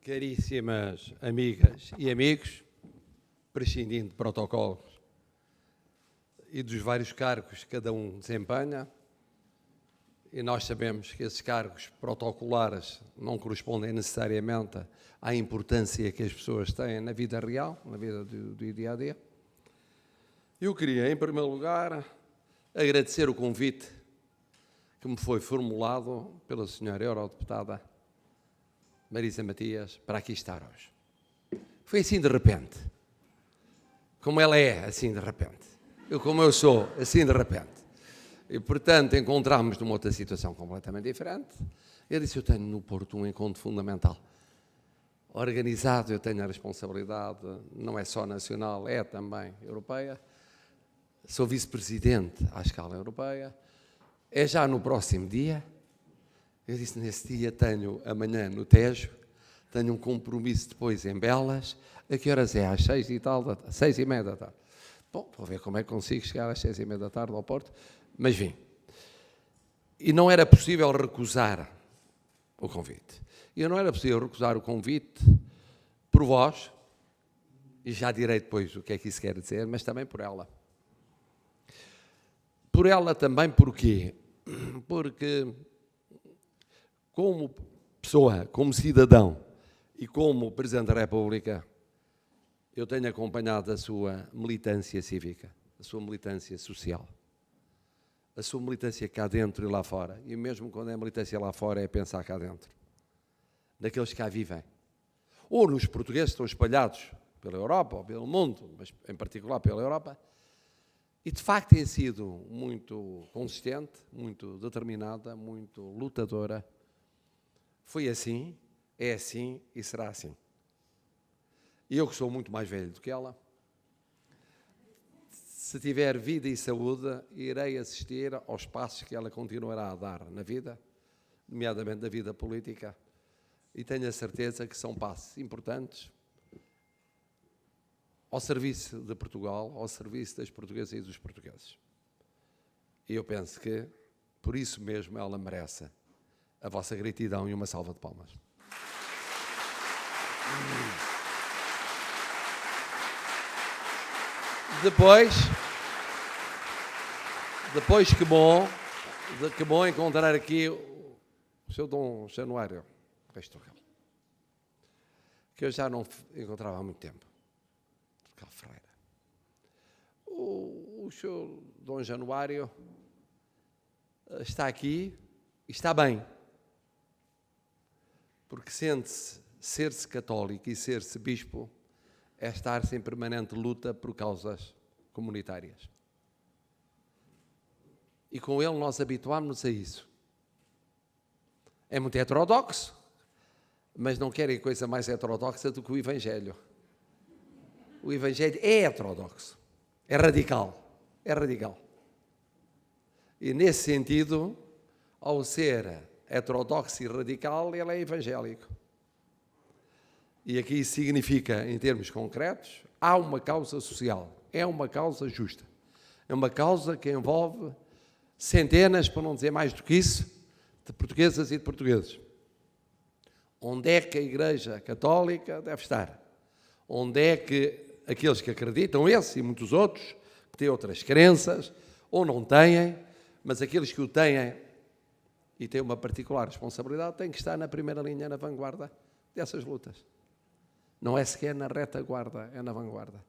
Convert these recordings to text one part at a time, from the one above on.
Caríssimas amigas e amigos, prescindindo de protocolos e dos vários cargos que cada um desempenha, e nós sabemos que esses cargos protocolares não correspondem necessariamente à importância que as pessoas têm na vida real, na vida do dia-a-dia. Eu queria, em primeiro lugar, agradecer o convite que me foi formulado pela senhora eurodeputada Marisa Matias para aqui estar hoje. Foi assim de repente. Como ela é, assim de repente. Como eu sou, assim de repente. E, portanto, encontramos numa outra situação completamente diferente. Eu disse, eu tenho no Porto um encontro fundamental. Organizado, eu tenho a responsabilidade, não é só nacional, é também europeia. Sou vice-presidente à escala europeia. É já no próximo dia. Eu disse, nesse dia tenho amanhã no Tejo, tenho um compromisso depois em Belas. A que horas é? Às 6h30 da tarde. Bom, vou ver como é que consigo chegar às 6h30 da tarde ao Porto, mas vim. E não era possível recusar o convite. E não era possível recusar o convite por vós, e já direi depois o que é que isso quer dizer, mas também por ela. Por ela também porquê? Porque como pessoa, como cidadão e como Presidente da República, eu tenho acompanhado a sua militância cívica, a sua militância social, a sua militância cá dentro e lá fora. E mesmo quando é militância lá fora, é pensar cá dentro, naqueles que cá vivem. Ou nos portugueses que estão espalhados pela Europa ou pelo mundo, mas em particular pela Europa. E de facto tem sido muito consistente, muito determinada, muito lutadora. Foi assim, é assim e será assim. E eu que sou muito mais velho do que ela, se tiver vida e saúde, irei assistir aos passos que ela continuará a dar na vida, nomeadamente na vida política, e tenho a certeza que são passos importantes ao serviço de Portugal, ao serviço das portuguesas e dos portugueses. E eu penso que, por isso mesmo, ela merece a vossa gratidão e uma salva de palmas. Depois que bom encontrar aqui o seu Dom Januário, que eu já não encontrava há muito tempo. Ferreira. O senhor Dom Januário está aqui e está bem, porque sente-se ser-se católico e ser-se bispo é estar-se em permanente luta por causas comunitárias. E com ele nós habituámos-nos a isso. É muito heterodoxo, mas não querem coisa mais heterodoxa do que o Evangelho. O Evangelho é heterodoxo, é radical, é radical. E nesse sentido, ao ser heterodoxo e radical, ele é evangélico. E aqui isso significa, em termos concretos, há uma causa social, é uma causa justa. É uma causa que envolve centenas, para não dizer mais do que isso, de portuguesas e de portugueses. Onde é que a Igreja Católica deve estar? Onde é que aqueles que acreditam, esse e muitos outros, que têm outras crenças, ou não têm, mas aqueles que o têm e têm uma particular responsabilidade, têm que estar na primeira linha, na vanguarda dessas lutas. Não é sequer na retaguarda, é na vanguarda.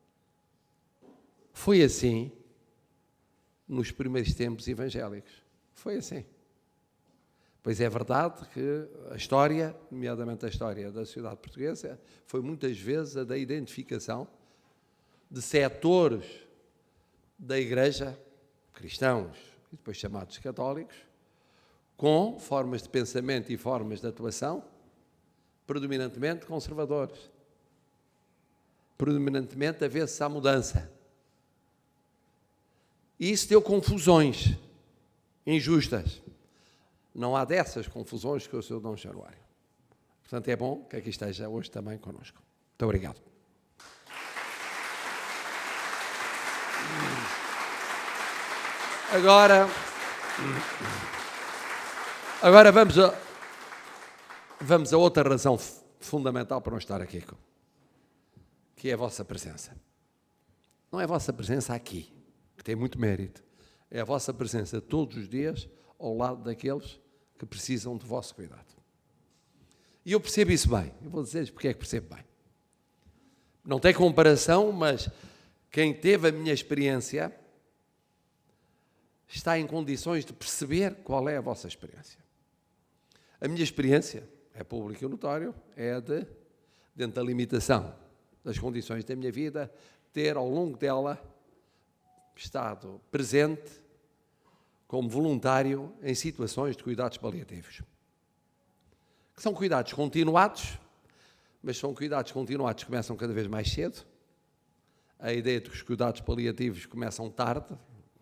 Foi assim nos primeiros tempos evangélicos. Foi assim. Pois é verdade que a história, nomeadamente a história da sociedade portuguesa, foi muitas vezes a da identificação de setores da Igreja, cristãos e depois chamados católicos, com formas de pensamento e formas de atuação predominantemente conservadores, predominantemente a ver-se à mudança. E isso deu confusões injustas. Não há dessas confusões com o seu Dom Januário. Portanto, é bom que aqui esteja hoje também connosco. Muito obrigado. Agora vamos a outra razão fundamental para não estar aqui, que é a vossa presença. Não é a vossa presença aqui, que tem muito mérito. É a vossa presença todos os dias ao lado daqueles que precisam do vosso cuidado. E eu percebo isso bem. Eu vou dizer-lhes porque é que percebo bem. Não tem comparação, mas quem teve a minha experiência está em condições de perceber qual é a vossa experiência. A minha experiência é pública e notória, é de, dentro da limitação das condições da minha vida, ter ao longo dela estado presente como voluntário em situações de cuidados paliativos. Que são cuidados continuados, mas são cuidados continuados que começam cada vez mais cedo. A ideia de que os cuidados paliativos começam tarde,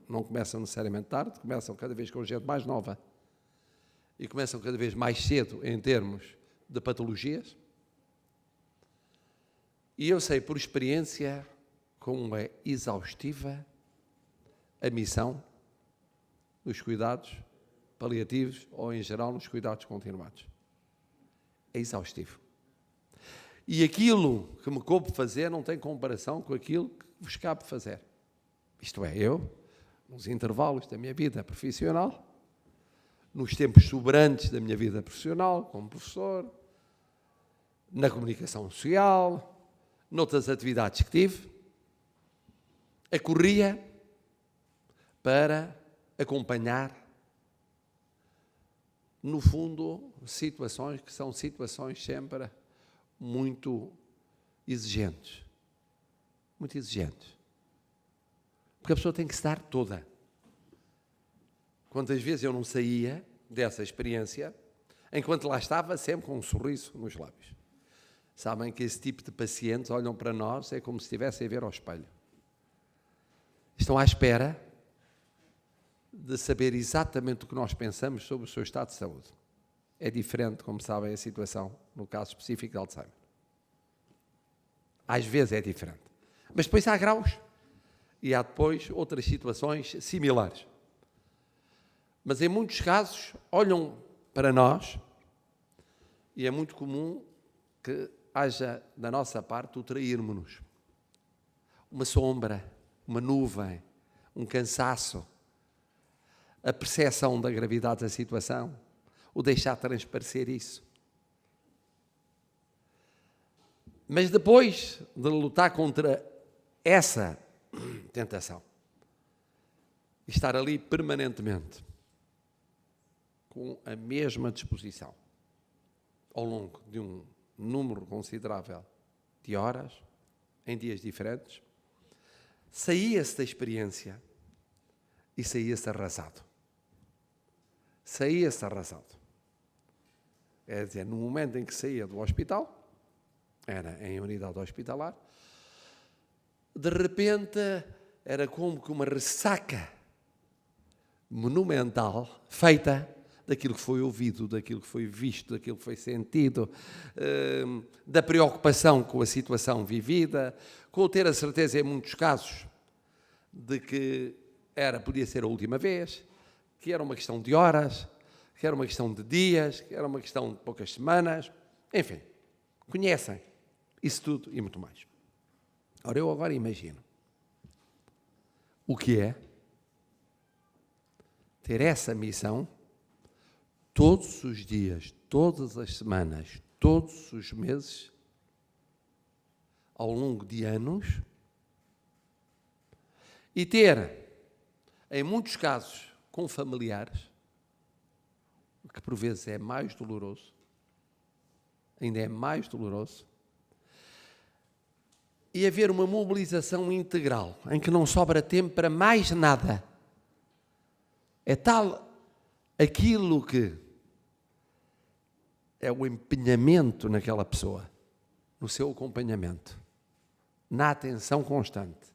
não começam necessariamente tarde, começam cada vez com gente mais nova e começam cada vez mais cedo em termos de patologias. E eu sei por experiência como é exaustiva a missão dos cuidados paliativos ou, em geral, nos cuidados continuados. É exaustivo. E aquilo que me coube fazer não tem comparação com aquilo que vos cabe fazer. Isto é, eu, nos intervalos da minha vida profissional, nos tempos sobrantes da minha vida profissional, como professor, na comunicação social, noutras atividades que tive, acorria para acompanhar, no fundo, situações que são situações sempre muito exigentes. Muito exigentes. Porque a pessoa tem que se dar toda. Quantas vezes eu não saía dessa experiência, enquanto lá estava, sempre com um sorriso nos lábios. Sabem que esse tipo de pacientes olham para nós, é como se estivessem a ver ao espelho. Estão à espera de saber exatamente o que nós pensamos sobre o seu estado de saúde. É diferente, como sabem, a situação no caso específico de Alzheimer. Às vezes é diferente. Mas depois há graus. E há depois outras situações similares. Mas em muitos casos olham para nós e é muito comum que haja da nossa parte o trairmos-nos. Uma sombra, uma nuvem, um cansaço, a percepção da gravidade da situação, o deixar transparecer isso. Mas depois de lutar contra essa tentação, estar ali permanentemente, com a mesma disposição, ao longo de um número considerável de horas, em dias diferentes, saía-se da experiência e saía-se arrasado. Saía-se arrasado. É dizer, no momento em que saía do hospital, era em unidade hospitalar, de repente era como que uma ressaca monumental feita daquilo que foi ouvido, daquilo que foi visto, daquilo que foi sentido, da preocupação com a situação vivida, com ter a certeza, em muitos casos, de que podia ser a última vez, que era uma questão de horas, que era uma questão de dias, que era uma questão de poucas semanas, enfim, conhecem isso tudo e muito mais. Ora, eu agora imagino o que é ter essa missão todos os dias, todas as semanas, todos os meses, ao longo de anos, e ter, em muitos casos, com familiares, o que por vezes é mais doloroso, ainda é mais doloroso, e haver uma mobilização integral, em que não sobra tempo para mais nada. É tal aquilo que é o empenhamento naquela pessoa, no seu acompanhamento, na atenção constante,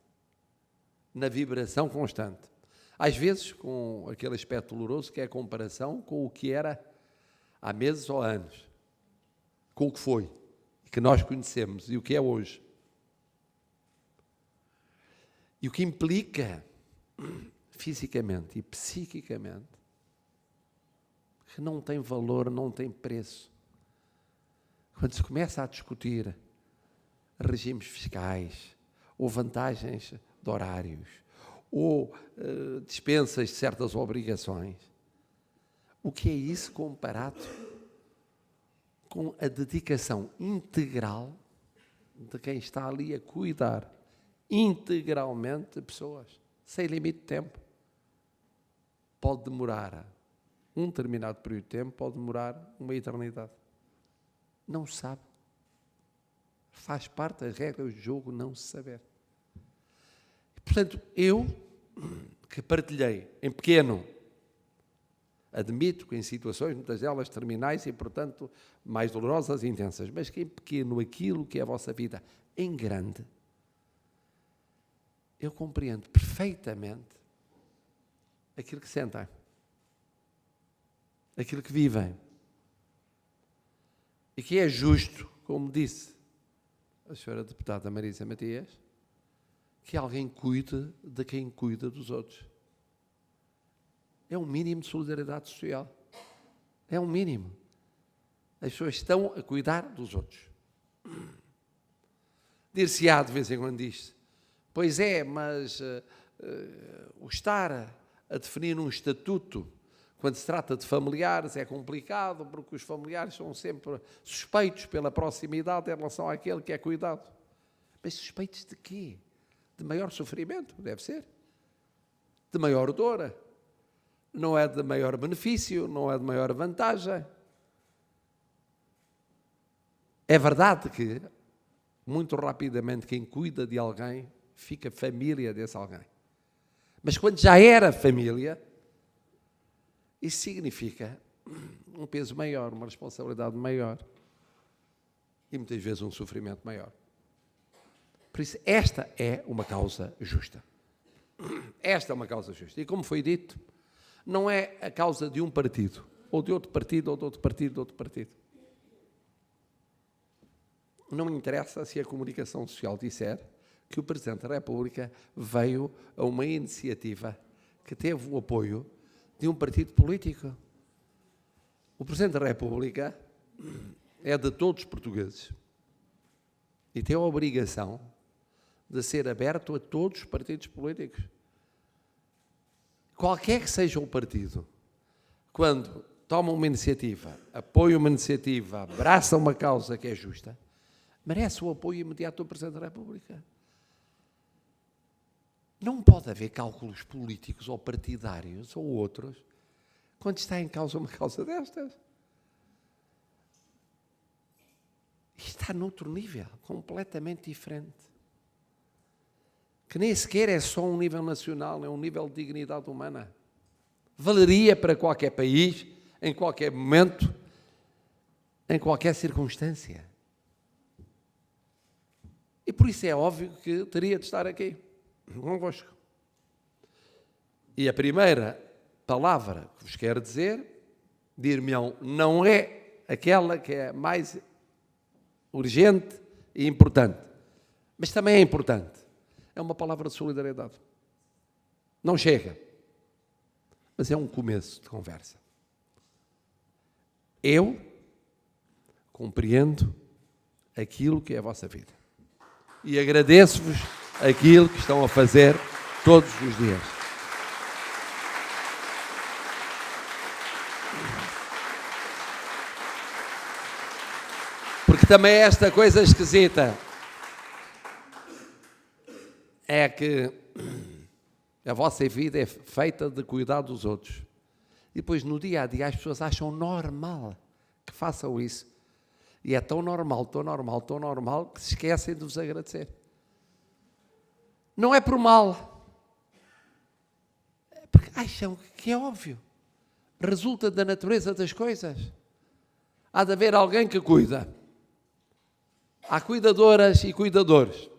na vibração constante. Às vezes, com aquele aspecto doloroso que é a comparação com o que era há meses ou anos, com o que foi, que nós conhecemos e o que é hoje. E o que implica, fisicamente e psiquicamente, que não tem valor, não tem preço, quando se começa a discutir regimes fiscais, ou vantagens de horários, ou dispensas de certas obrigações, o que é isso comparado com a dedicação integral de quem está ali a cuidar integralmente de pessoas, sem limite de tempo? Pode demorar um determinado período de tempo, pode demorar uma eternidade. Não se sabe. Faz parte das regras do jogo não se saber. E, portanto, eu, que partilhei em pequeno, admito que em situações, muitas delas terminais e, portanto, mais dolorosas e intensas, mas que em pequeno aquilo que é a vossa vida em grande, eu compreendo perfeitamente aquilo que sentem, aquilo que vivem, e que é justo, como disse a senhora deputada Marisa Matias, que alguém cuide de quem cuida dos outros. É um mínimo de solidariedade social. É um mínimo. As pessoas estão a cuidar dos outros. Dir-se-á de vez em quando diz, pois é, mas o estar a definir um estatuto quando se trata de familiares é complicado, porque os familiares são sempre suspeitos pela proximidade em relação àquele que é cuidado. Mas suspeitos de quê? De maior sofrimento, deve ser. De maior dor. Não é de maior benefício, não é de maior vantagem. É verdade que, muito rapidamente, quem cuida de alguém fica família desse alguém. Mas quando já era família, isso significa um peso maior, uma responsabilidade maior e muitas vezes um sofrimento maior. Por isso, esta é uma causa justa. Esta é uma causa justa. E como foi dito, não é a causa de um partido, ou de outro partido, ou de outro partido, de outro partido. Não me interessa se a comunicação social disser que o Presidente da República veio a uma iniciativa que teve o apoio de um partido político. O Presidente da República é de todos os portugueses e tem a obrigação de ser aberto a todos os partidos políticos. Qualquer que seja o partido, quando toma uma iniciativa, apoia uma iniciativa, abraça uma causa que é justa, merece o apoio imediato do Presidente da República. Não pode haver cálculos políticos ou partidários ou outros quando está em causa uma causa destas. Está noutro nível, completamente diferente. Que nem sequer é só um nível nacional, é um nível de dignidade humana. Valeria para qualquer país, em qualquer momento, em qualquer circunstância. E por isso é óbvio que teria de estar aqui, convosco. E a primeira palavra que vos quero dizer, dir-me-ão, não é aquela que é mais urgente e importante, mas também é importante. É uma palavra de solidariedade. Não chega, mas é um começo de conversa. Eu compreendo aquilo que é a vossa vida e agradeço-vos aquilo que estão a fazer todos os dias. Porque também esta coisa esquisita é que a vossa vida é feita de cuidar dos outros. E depois, no dia a dia, as pessoas acham normal que façam isso. E é tão normal, tão normal, tão normal, que se esquecem de vos agradecer. Não é por mal. É porque acham que é óbvio. Resulta da natureza das coisas. Há de haver alguém que cuida. Há cuidadoras e cuidadores.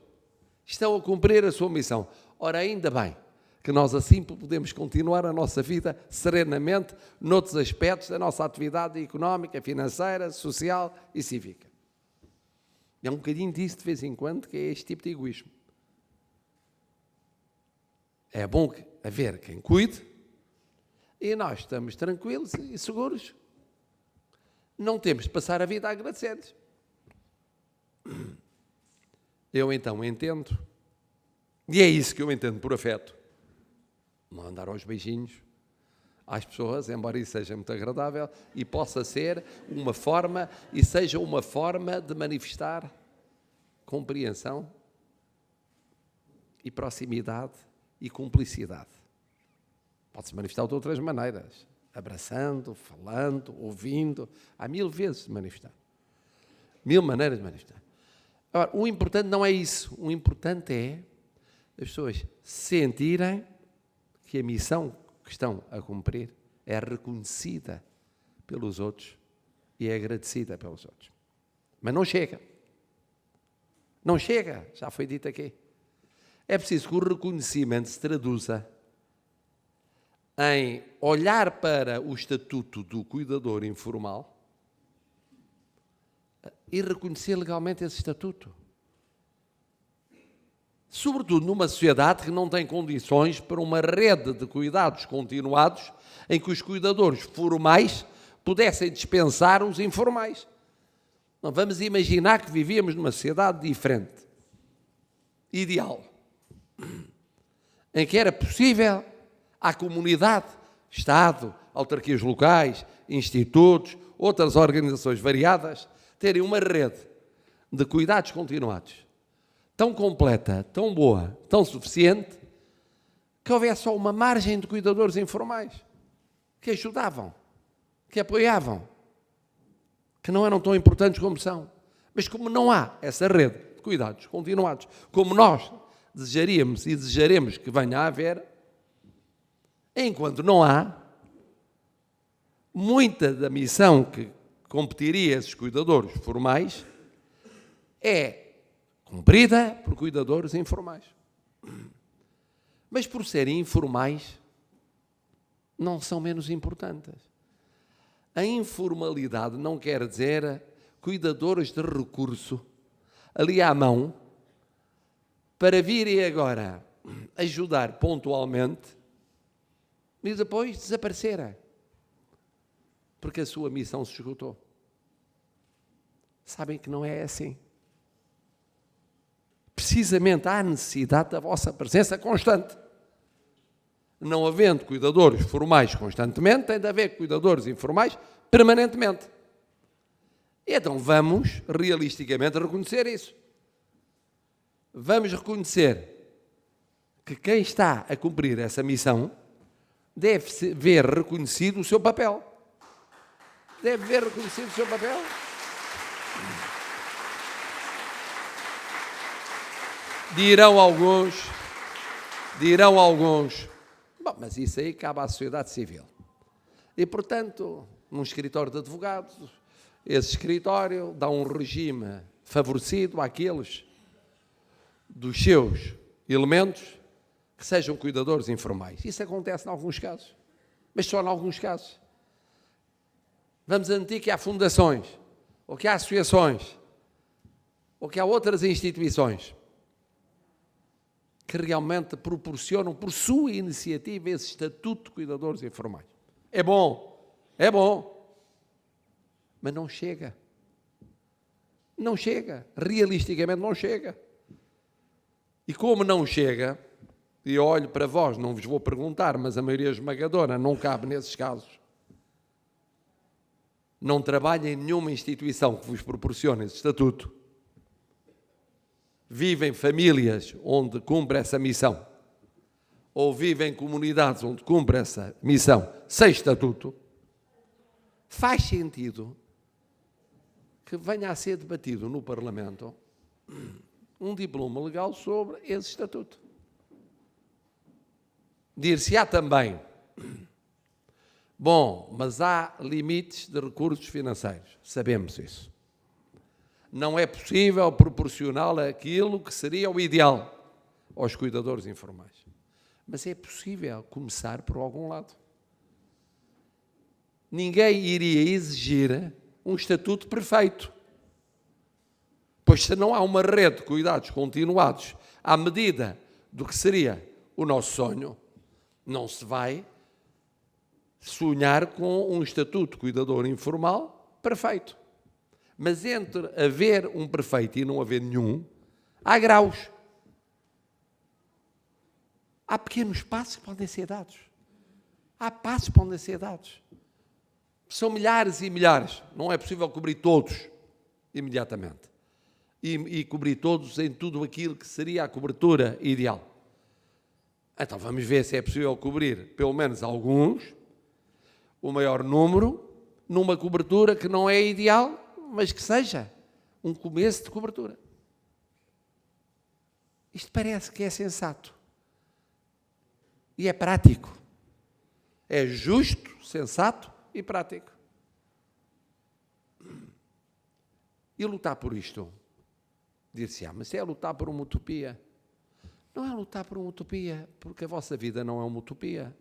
Estão a cumprir a sua missão. Ora, ainda bem que nós assim podemos continuar a nossa vida serenamente noutros aspectos da nossa atividade económica, financeira, social e cívica. É um bocadinho disso de vez em quando que é este tipo de egoísmo. É bom haver quem cuide e nós estamos tranquilos e seguros. Não temos de passar a vida a agradecer-lhes. Eu então entendo, e é isso que eu entendo por afeto, não andar aos beijinhos às pessoas, embora isso seja muito agradável, e possa ser uma forma, e seja uma forma de manifestar compreensão e proximidade e cumplicidade. Pode-se manifestar de outras maneiras, abraçando, falando, ouvindo, há 1000 vezes de manifestar. 1000 maneiras de manifestar. Agora, o importante não é isso, o importante é as pessoas sentirem que a missão que estão a cumprir é reconhecida pelos outros e é agradecida pelos outros. Mas não chega. Não chega, já foi dito aqui. É preciso que o reconhecimento se traduza em olhar para o estatuto do cuidador informal e reconhecer legalmente esse estatuto. Sobretudo numa sociedade que não tem condições para uma rede de cuidados continuados em que os cuidadores formais pudessem dispensar os informais. Não, vamos imaginar que vivíamos numa sociedade diferente, ideal, em que era possível à comunidade, Estado, autarquias locais, institutos, outras organizações variadas, terem uma rede de cuidados continuados tão completa, tão boa, tão suficiente, que houvesse só uma margem de cuidadores informais que ajudavam, que apoiavam, que não eram tão importantes como são. Mas como não há essa rede de cuidados continuados, como nós desejaríamos e desejaremos que venha a haver, enquanto não há, muita da missão que competiria a esses cuidadores formais é cumprida por cuidadores informais. Mas por serem informais, não são menos importantes. A informalidade não quer dizer cuidadores de recurso ali à mão para virem agora ajudar pontualmente e depois desaparecerem, porque a sua missão se esgotou. Sabem que não é assim. Precisamente há necessidade da vossa presença constante. Não havendo cuidadores formais constantemente, tem de haver cuidadores informais permanentemente. E então vamos, realisticamente, reconhecer isso. Vamos reconhecer que quem está a cumprir essa missão deve ver reconhecido o seu papel. Deve ver reconhecido o seu papel. Dirão alguns, bom, mas isso aí cabe à sociedade civil. E, portanto, num escritório de advogados, esse escritório dá um regime favorecido àqueles dos seus elementos que sejam cuidadores informais. Isso acontece em alguns casos, mas só em alguns casos. Vamos admitir que há fundações, ou que há associações, ou que há outras instituições que realmente proporcionam, por sua iniciativa, esse estatuto de cuidadores informais. É bom, mas não chega. Não chega, realisticamente não chega. E como não chega, e olho para vós, não vos vou perguntar, mas a maioria esmagadora não cabe nesses casos. Não trabalha em nenhuma instituição que vos proporcione esse estatuto. Vivem famílias onde cumpre essa missão, ou vivem comunidades onde cumpre essa missão sem estatuto, faz sentido que venha a ser debatido no Parlamento um diploma legal sobre esse estatuto. Dir-se-á também, bom, mas há limites de recursos financeiros, sabemos isso. Não é possível proporcionar aquilo que seria o ideal aos cuidadores informais. Mas é possível começar por algum lado. Ninguém iria exigir um estatuto perfeito. Pois se não há uma rede de cuidados continuados à medida do que seria o nosso sonho, não se vai sonhar com um estatuto de cuidador informal perfeito. Mas entre haver um perfeito e não haver nenhum, Há graus. Há pequenos passos que podem ser dados. Há passos que podem ser dados. São milhares e milhares. Não é possível cobrir todos imediatamente. E cobrir todos em tudo aquilo que seria a cobertura ideal. Então vamos ver se é possível cobrir pelo menos alguns, o maior número, numa cobertura que não é ideal, mas que seja um começo de cobertura. Isto parece que é sensato. E é prático. É justo, sensato e prático. E lutar por isto? Dir-se, mas é lutar por uma utopia. Não é lutar por uma utopia, porque a vossa vida não é uma utopia.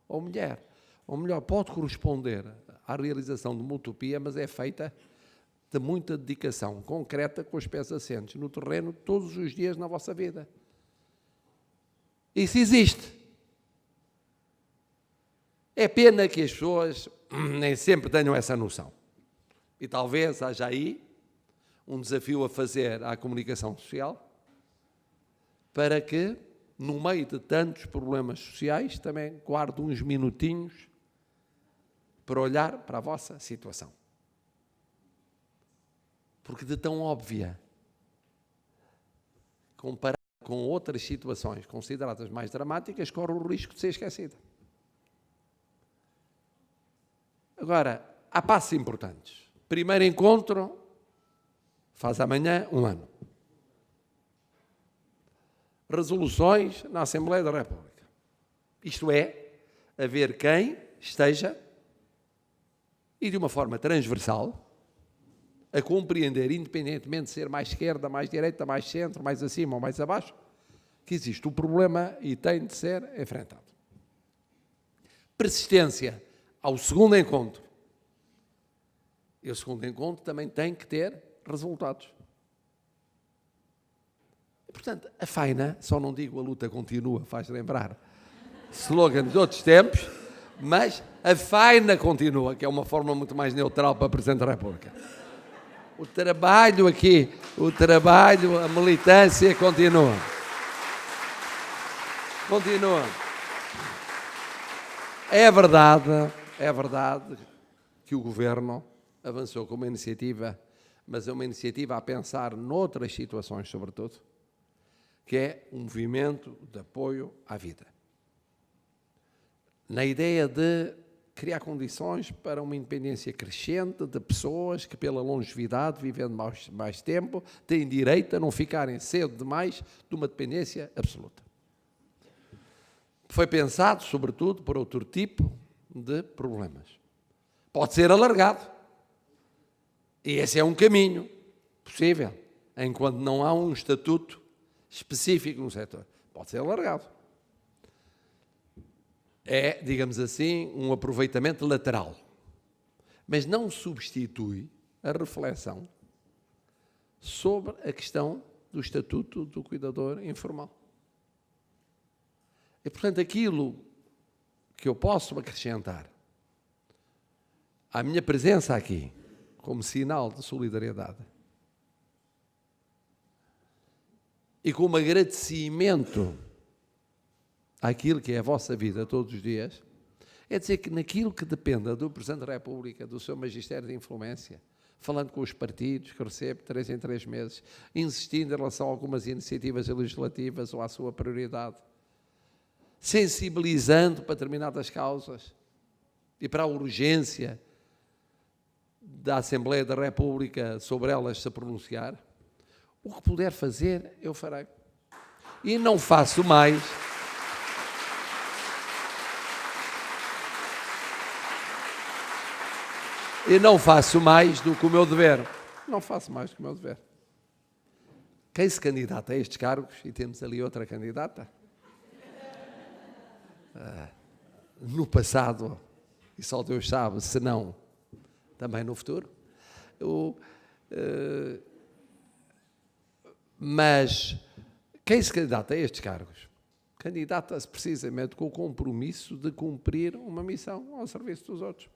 Ou melhor, pode corresponder à realização de uma utopia, mas é feita de muita dedicação concreta com os pés assentes no terreno todos os dias na vossa vida. Isso existe. É pena que as pessoas nem sempre tenham essa noção. E talvez haja aí um desafio a fazer à comunicação social para que, no meio de tantos problemas sociais, também guarde uns minutinhos para olhar para a vossa situação. Porque de tão óbvia, comparada com outras situações consideradas mais dramáticas, corre o risco de ser esquecida. Agora, há passos importantes. Primeiro encontro faz amanhã 1 ano. Resoluções na Assembleia da República. Isto é, haver quem esteja, e de uma forma transversal, a compreender, independentemente de ser mais esquerda, mais direita, mais centro, mais acima ou mais abaixo, que existe o problema e tem de ser enfrentado. Persistência ao segundo encontro. E o segundo encontro também tem que ter resultados. E, portanto, a faina, só não digo a luta continua, faz lembrar slogan de outros tempos, mas a faina continua, que é uma forma muito mais neutral para o Presidente da República. O trabalho aqui, a militância continua. Continua. É verdade que o Governo avançou com uma iniciativa, mas é uma iniciativa a pensar noutras situações, sobretudo, que é um movimento de apoio à vida. Na ideia de criar condições para uma independência crescente de pessoas que, pela longevidade, vivendo mais tempo, têm direito a não ficarem cedo demais de uma dependência absoluta. Foi pensado, sobretudo, por outro tipo de problemas. Pode ser alargado. E esse é um caminho possível, enquanto não há um estatuto específico no setor. Pode ser alargado. É, digamos assim, um aproveitamento lateral. Mas não substitui a reflexão sobre a questão do estatuto do cuidador informal. E, portanto, aquilo que eu posso acrescentar à minha presença aqui, como sinal de solidariedade, e como agradecimento àquilo que é a vossa vida todos os dias, é dizer que naquilo que dependa do Presidente da República, do seu magistério de influência, falando com os partidos, que recebe 3 em 3 meses, insistindo em relação a algumas iniciativas legislativas ou à sua prioridade, sensibilizando para determinadas causas e para a urgência da Assembleia da República sobre elas se pronunciar, o que puder fazer, eu farei. E não faço mais. E não faço mais do que o meu dever. Não faço mais do que o meu dever. Quem se candidata a estes cargos, e temos ali outra candidata, no passado, e só Deus sabe, se não, também no futuro, mas quem se candidata a estes cargos, candidata-se precisamente com o compromisso de cumprir uma missão ao serviço dos outros.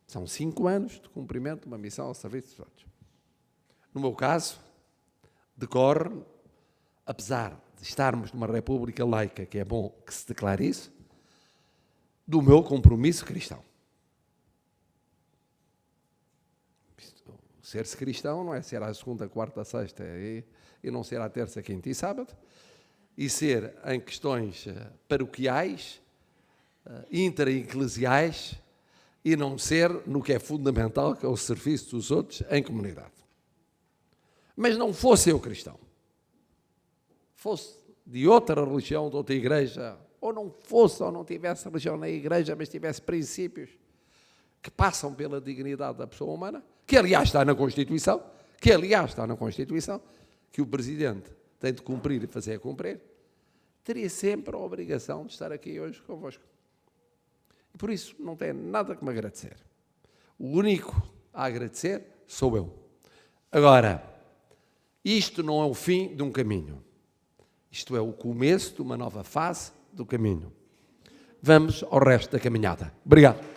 São 5 anos de cumprimento de uma missão ao serviço dos outros. No meu caso, decorre apesar de estarmos numa república laica, que é bom que se declare isso, do meu compromisso cristão. Ser-se cristão não é ser à segunda, quarta, sexta e não ser à terça, quinta e sábado, e ser em questões paroquiais, intra-eclesiais, e não ser no que é fundamental, que é o serviço dos outros em comunidade. Mas não fosse eu cristão, fosse de outra religião, de outra igreja, ou não fosse, ou não tivesse religião na igreja, mas tivesse princípios que passam pela dignidade da pessoa humana, que aliás está na Constituição, que o Presidente tem de cumprir e fazer cumprir, teria sempre a obrigação de estar aqui hoje convosco. E por isso não tem nada que me agradecer. O único a agradecer sou eu. Agora, isto não é o fim de um caminho. Isto é o começo de uma nova fase do caminho. Vamos ao resto da caminhada. Obrigado.